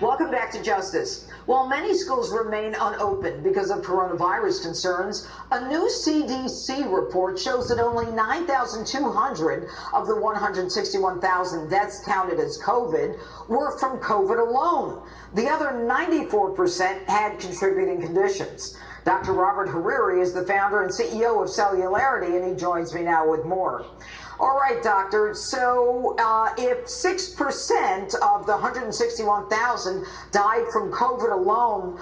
Welcome back to Justice. While many schools remain unopened because of coronavirus concerns, a new CDC report shows that only 9,200 of the 161,000 deaths counted as COVID were from COVID alone. The other 94% had contributing conditions. Dr. Robert Hariri is the founder and CEO of Cellularity, and he joins me now with more. All right, doctor, so if 6% of the 161,000 died from COVID alone,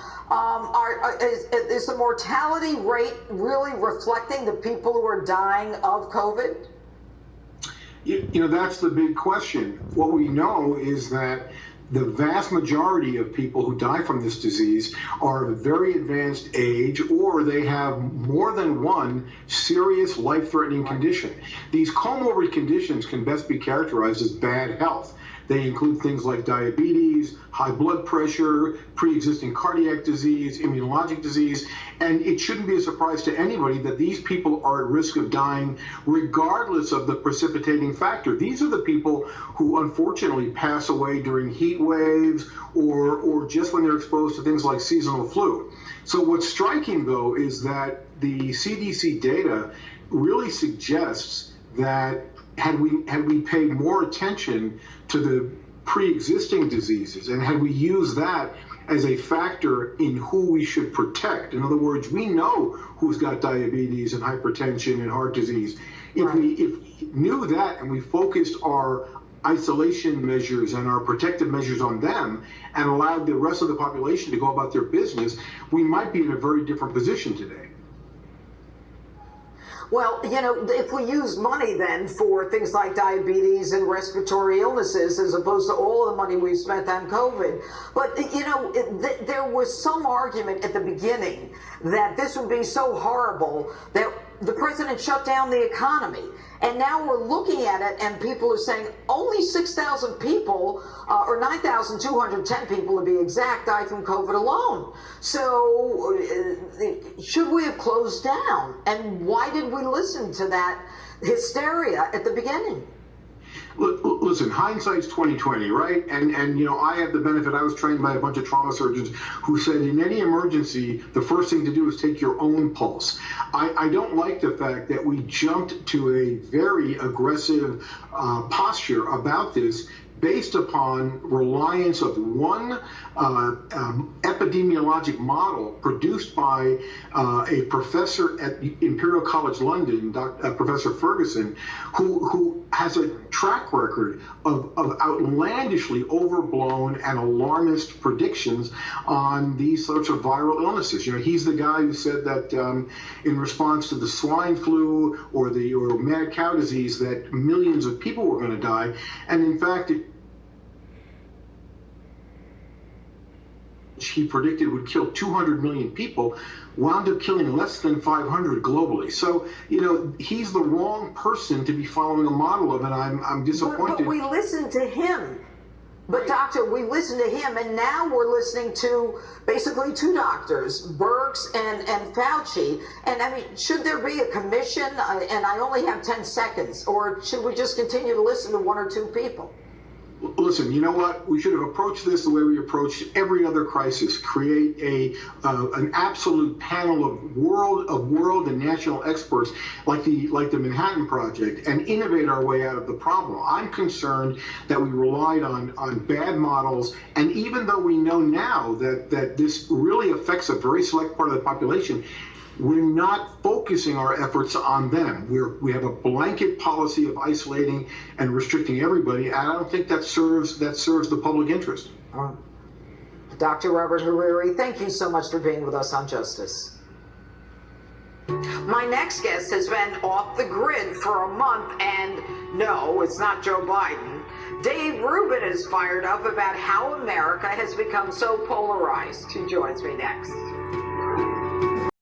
is the mortality rate really reflecting the people who are dying of COVID? You know, that's the big question. What we know is that the vast majority of people who die from this disease are of a very advanced age, or they have more than one serious life-threatening condition. These comorbid conditions can best be characterized as bad health. They include things like diabetes, high blood pressure, pre-existing cardiac disease, immunologic disease, and it shouldn't be a surprise to anybody that these people are at risk of dying regardless of the precipitating factor. These are the people who unfortunately pass away during heat waves or just when they're exposed to things like seasonal flu. So what's striking, though, is that the CDC data really suggests that had we paid more attention to the pre-existing diseases and had we used that as a factor in who we should protect. In other words, we know who's got diabetes and hypertension and heart disease. If we knew that and we focused our isolation measures and our protective measures on them and allowed the rest of the population to go about their business, we might be in a very different position today. Well, you know, if we use money then for things like diabetes and respiratory illnesses as opposed to all of the money we've spent on COVID. But, you know, there was some argument at the beginning that this would be so horrible that the president shut down the economy. And now we're looking at it and people are saying only 6,000 people, or 9,210 people to be exact, died from COVID alone. So should we have closed down? And why did we listen to that hysteria at the beginning? Listen, hindsight's 20/20, right? And you know, I have the benefit, I was trained by a bunch of trauma surgeons who said in any emergency, the first thing to do is take your own pulse. I don't like the fact that we jumped to a very aggressive posture about this based upon reliance of one epidemiologic model produced by a professor at Imperial College London, Professor Ferguson, who has a track record of outlandishly overblown and alarmist predictions on these sorts of viral illnesses. You know, he's the guy who said that in response to the swine flu or mad cow disease that millions of people were going to die, and in fact he predicted would kill 200 million people, wound up killing less than 500 globally. So, you know, he's the wrong person to be following a model of, and I'm disappointed. But we listened to him. But doctor, we listened to him, and now we're listening to basically two doctors, Birx and Fauci. And I mean, should there be a commission? And I only have 10 seconds. Or should we just continue to listen to one or two people? Listen, you know what? We should have approached this the way we approached every other crisis: create an absolute panel of world and national experts, like the Manhattan Project, and innovate our way out of the problem. I'm concerned that we relied on bad models, and even though we know now that this really affects a very select part of the population, we're not focusing our efforts on them. We have a blanket policy of isolating and restricting everybody, and I don't think that serves the public interest. Dr. Robert Hariri, thank you so much for being with us on Justice. My next guest has been off the grid for a month, and no, it's not Joe Biden. Dave Rubin is fired up about how America has become so polarized. He joins me next.